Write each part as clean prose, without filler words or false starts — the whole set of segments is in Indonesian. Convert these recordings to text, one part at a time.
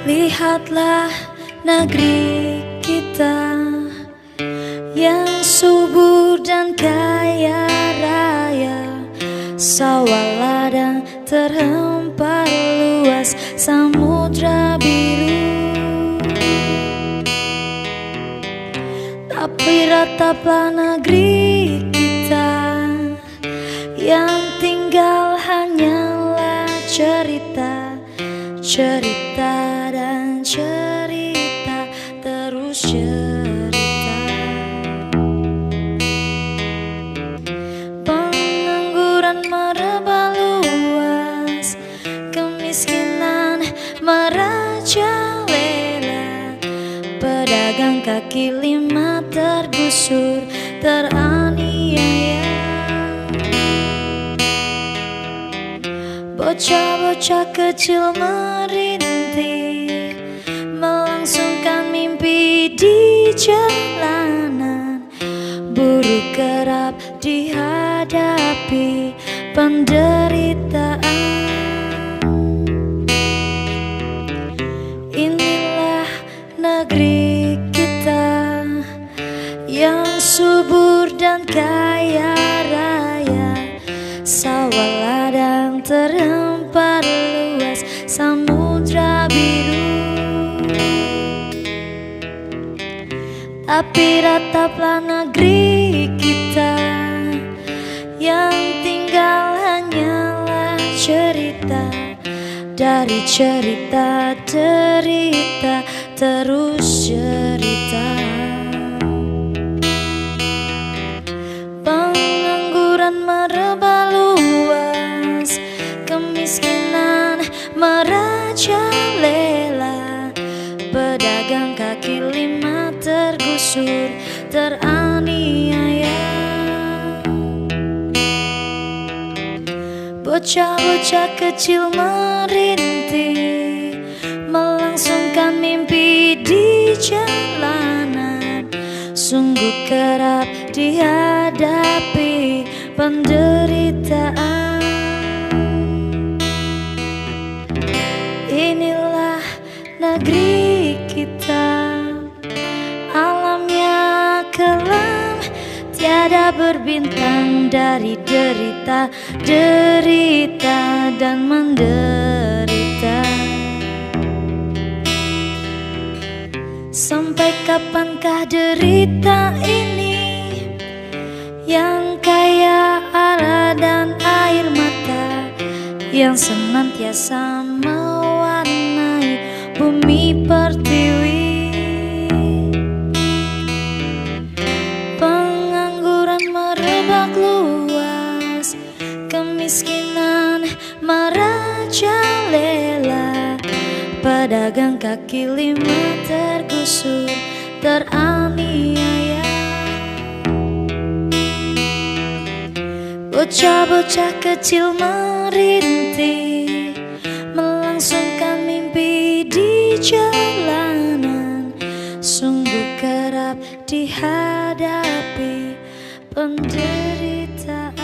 Lihatlah negeri kita yang subur dan kaya raya, sawah ladang terhampar luas, samudra biru. Tapi rataplah negeri kita yang tinggal hanyalah cerita, cerita dan cerita, terus cerita. Pengangguran merebak luas, kemiskinan merajalela, pedagang kaki lima tergusur, teraniaya. Bocah-bocah kecil merintih, melangsungkan mimpi di jalanan. Buruh kerap dihadapi penderitaan. Inilah negeri kita yang subur dan kaya raya, sawah ladang terhampar luas, samudra biru. Tapi rataplah negeri kita yang tinggal hanyalah cerita, dari cerita derita, terus cerita. Pengangguran merebak luas, kemiskinan merajalela, pedagang kaki lima tergusur, teraniaya. Bocah-bocah kecil merintih, melangsungkan mimpi di jalanan. Sungguh kerap dihadapi penderitaan. Inilah negeri kita, alamnya kelam, tiada berbintang, dari derita, derita dan menderita. Sampai kapankah derita ini yang kaya arah dan air mata, yang senantiasa mewarnai bumi pertiwi. Pengangguran merebak luas, kemiskinan merajalela, pedagang kaki lima tergusur, teraniaya. Bocah-bocah kecil merintih, melangsungkan mimpi di jalanan. Sungguh kerap dihadapi penderitaan.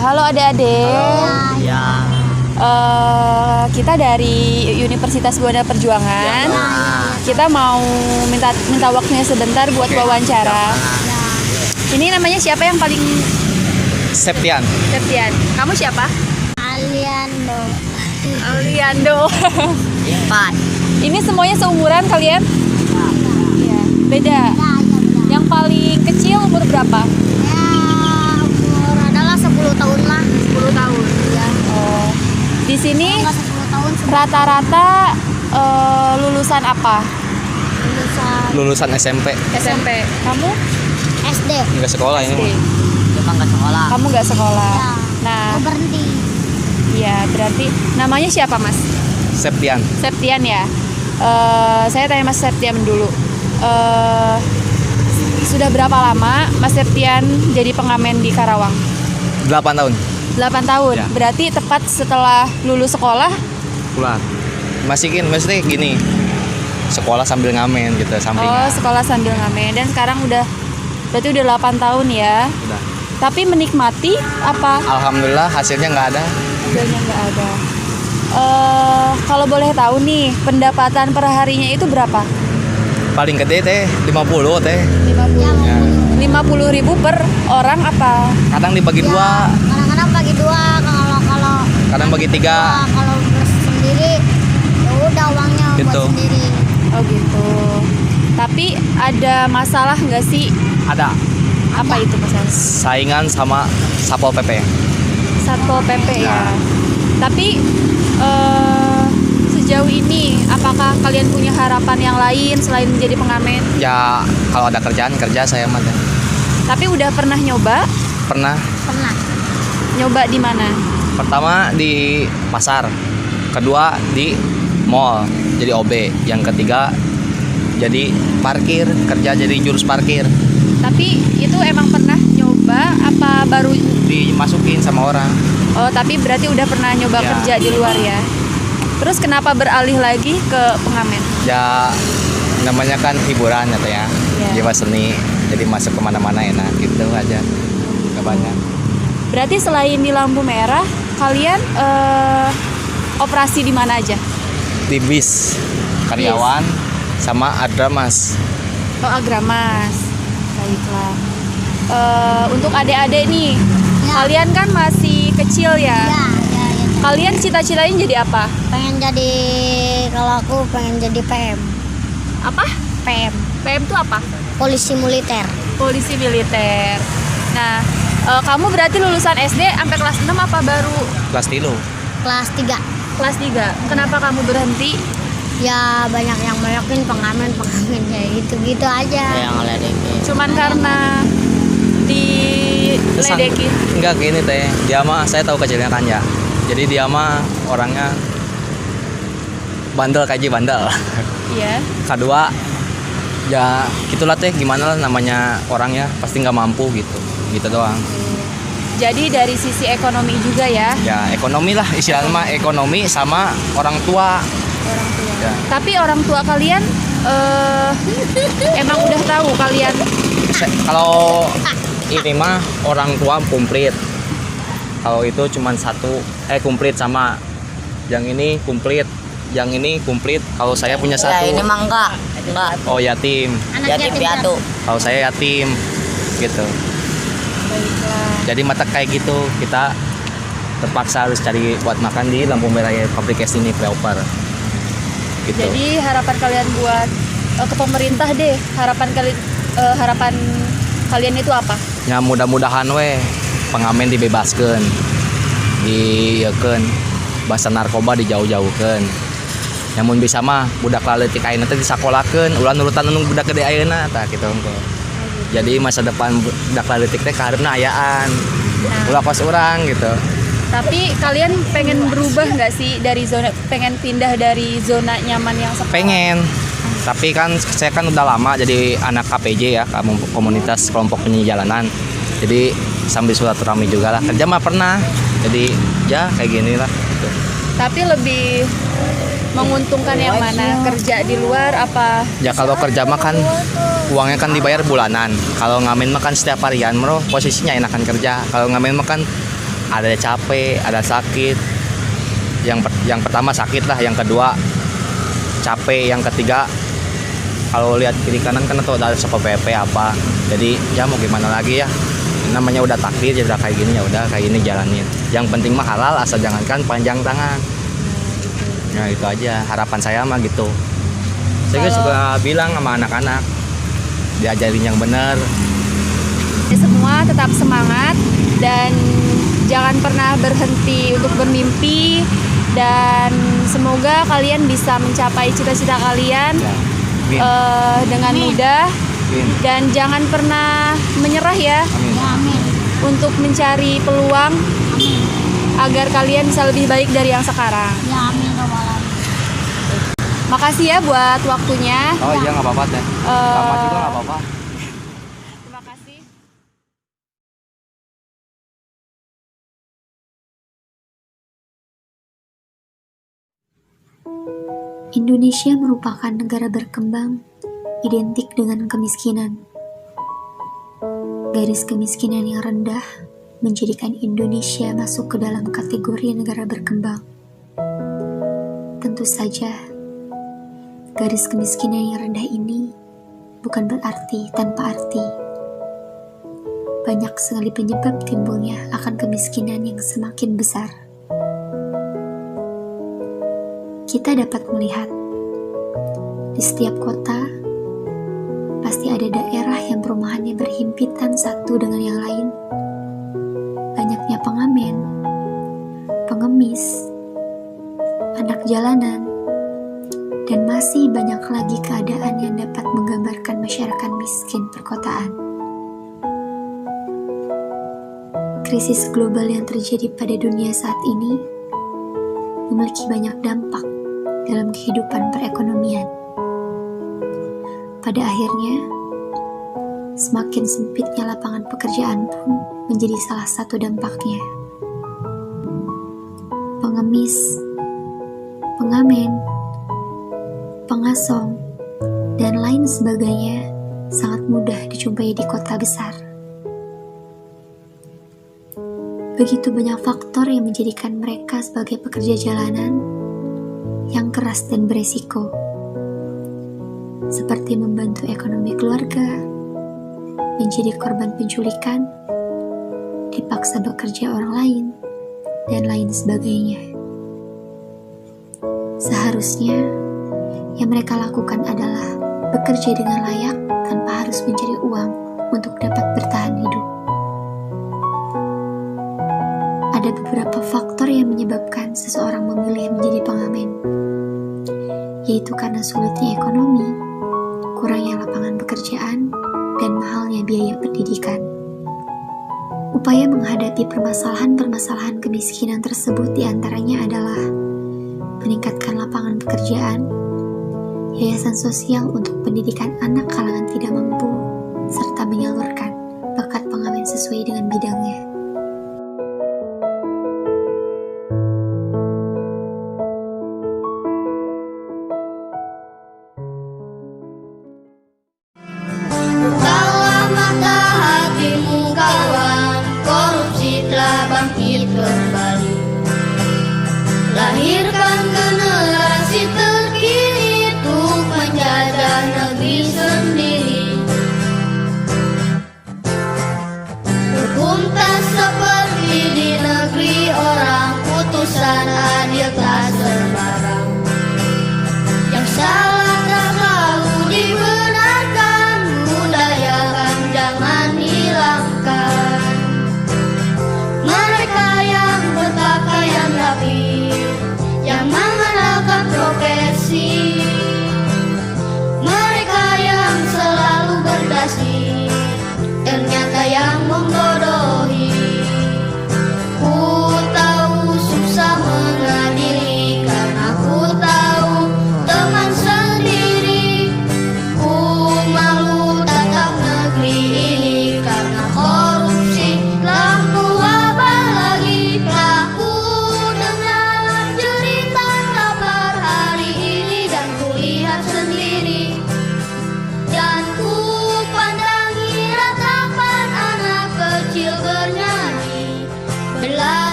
Halo adik-adik. Ya. Kita dari Universitas Buana Perjuangan. Kita mau minta waktunya sebentar buat wawancara. Ini namanya siapa yang paling? Septian. Septian. Kamu siapa? Aliando. Aliando. Empat. Ini semuanya seumuran kalian? Iya. Beda. Yang paling kecil umur berapa? Ya, umur adalah 10 tahun lah. 10 tahun. Ya. Oh. Di sini Enggak 10 tahun. rata-rata lulusan apa? Lulusan SMP. SMP. Kamu? SD. Enggak sekolah ini. SD. Cuma nggak sekolah. Kamu nggak sekolah. Ya. Nah, Aku berhenti. iya berarti namanya siapa Mas? Septian. Septian ya. Saya tanya Mas Septian dulu. Sudah berapa lama Mas Septian jadi pengamen di Karawang? 8 tahun. 8 tahun. Ya. Berarti tepat setelah lulus sekolah. Pulang. Maksudnya gini. sekolah sambil ngamen gitu Oh, sampingan. sekolah sambil ngamen. Dan sekarang berarti udah 8 tahun ya. Udah. Tapi menikmati apa? Alhamdulillah hasilnya nggak ada. Hasilnya nggak ada. Kalau boleh tahu nih, pendapatan per harinya itu berapa? Paling gede teh 50 teh. 50. Ya. 50.000 per orang apa? Kadang dibagi dua, Kadang-kadang bagi dua, kalau kadang bagi tiga. kalau sendiri ya udah uangnya Gitu. buat sendiri. Oh gitu. Tapi ada masalah nggak sih? Ada Apa itu masalah? saingan sama Satpol PP. Satpol PP ya. Tapi sejauh ini apakah kalian punya harapan yang lain selain menjadi pengamen? Ya kalau ada kerjaan kerja saya mah teh. Tapi udah pernah nyoba? Pernah Pernah. Nyoba di mana? pertama di pasar, kedua di mall jadi OB, yang ketiga jadi parkir, kerja jadi jurus parkir, Tapi itu emang pernah nyoba apa baru? dimasukin sama orang. Oh, tapi berarti udah pernah nyoba Ya. kerja di luar ya. Terus kenapa beralih lagi ke pengamen? Ya namanya kan hiburan ya teh ya, Ya. jiwa seni, jadi masuk kemana-mana enak gitu aja, gak banyak. Berarti selain di lampu merah, kalian operasi di mana aja? Di bis karyawan sama Adramas. Oh, Agramas. Baiklah. Untuk adik-adik nih, Ya. kalian kan masih kecil ya. Ya. Kalian cita-citanya jadi apa? Pengen jadi, kalau aku pengen jadi PM. Apa? PM. PM itu apa? Polisi militer. Polisi militer. Nah, kamu berarti lulusan SD sampai kelas 6 apa baru Kelas tilu. Kelas 3. kelas 3? Kenapa kamu berhenti? Ya banyak yang meyakin pengamen kayak gitu-gitu aja. Cuman karena diledekin. Enggak gini teh, dia mah saya tahu kecilnya kan ya, jadi dia mah orangnya bandel kaji bandel. Iya. Kedua ya gitulah teh, gimana lah namanya orangnya pasti nggak mampu gitu doang. Jadi dari sisi ekonomi juga ya. Ya ekonomi lah istilahnya mah, ekonomi sama orang tua. Orang tua. Ya. Tapi orang tua kalian emang udah tahu kalian. Kalau ini mah orang tua komplit, kalau itu cuman satu komplit, sama yang ini komplit, yang ini komplit. Kalau saya punya satu. Ya ini mah enggak. Oh yatim. Yatim piatu. Kalau saya yatim gitu. Baiklah. Jadi mata kayak gitu kita terpaksa harus cari buat makan di lampu merah ya, pabrik es ini Preoper. Gitu. Jadi harapan kalian buat ke pemerintah deh, harapan kalian itu apa? Ya mudah-mudahan we pengamen dibebaskan, bahasa narkoba dijauh-jauhkan. Namun bisa mah budak laletik ayeuna teh disakolakeun, ulah nurutan anu budak gede ayeuna tah kitu engke. Jadi masa depan budak laletik teh kaharepna ayaan. Ulah kos urang gitu. Tapi kalian pengen berubah nggak sih dari pengen pindah dari zona nyaman yang sekarang? Pengen. Tapi kan saya kan udah lama jadi anak KPJ ya, komunitas kelompok penyanyi jalanan. Jadi sambil silaturahmi juga lah. Kerja mah pernah. Jadi ya kayak gini lah. Gitu. Tapi lebih menguntungkan yang mana? Kerja di luar apa? Ya kalau kerja mah kan uangnya kan dibayar bulanan. Kalau ngamen mah kan setiap harian, bro. Posisinya enakan kerja. Kalau ngamen mah kan ada capek, ada sakit. Yang pertama sakit lah, yang kedua capek, yang ketiga kalau lihat kiri kanan kan tuh ada Satpol PP apa. Jadi ya mau gimana lagi ya. Namanya udah takdir ya, udah kayak gini ya udah kayak gini jalanin. Yang penting mah halal, asal jangankan panjang tangan. Nah itu aja harapan saya mah gitu. Saya juga bilang sama anak-anak diajarin yang benar. Semua tetap semangat dan jangan pernah berhenti untuk bermimpi, dan semoga kalian bisa mencapai cita-cita kalian Ya. dengan mudah, Amin. dan jangan pernah menyerah ya Amin. Ya amin. untuk mencari peluang agar kalian bisa lebih baik dari yang sekarang. Ya amin. Robbal alamin. Makasih ya buat waktunya. Oh iya nggak apa-apa teh. Lama juga nggak apa-apa. Terima kasih. Indonesia merupakan negara berkembang identik dengan kemiskinan. Garis kemiskinan yang rendah menjadikan Indonesia masuk ke dalam kategori negara berkembang. Tentu saja, garis kemiskinan yang rendah ini bukan berarti tanpa arti. Banyak sekali penyebab timbulnya akan kemiskinan yang semakin besar. Kita dapat melihat di setiap kota pasti ada daerah yang perumahannya berhimpitan satu dengan yang lain. Banyaknya pengamen, pengemis, anak jalanan, dan masih banyak lagi keadaan yang dapat menggambarkan masyarakat miskin perkotaan. Krisis global yang terjadi pada dunia saat ini memiliki banyak dampak dalam kehidupan perekonomian. Pada akhirnya, semakin sempitnya lapangan pekerjaan pun menjadi salah satu dampaknya. Pengemis, pengamen, pengasong, dan lain sebagainya sangat mudah dijumpai di kota besar. Begitu banyak faktor yang menjadikan mereka sebagai pekerja jalanan yang keras dan beresiko, seperti membantu ekonomi keluarga, menjadi korban penculikan, dipaksa bekerja orang lain, dan lain sebagainya. Seharusnya yang mereka lakukan adalah bekerja dengan layak tanpa harus mencari uang untuk dapat bertahan hidup. Ada beberapa faktor yang menyebabkan seseorang memilih menjadi pengamen, yaitu karena sulitnya ekonomi, kurangnya lapangan pekerjaan, dan mahalnya biaya pendidikan. Upaya menghadapi permasalahan-permasalahan kemiskinan tersebut diantaranya adalah meningkatkan lapangan pekerjaan, yayasan sosial untuk pendidikan anak kalangan tidak mampu, serta menyalurkan bakat pengamen sesuai dengan bidangnya.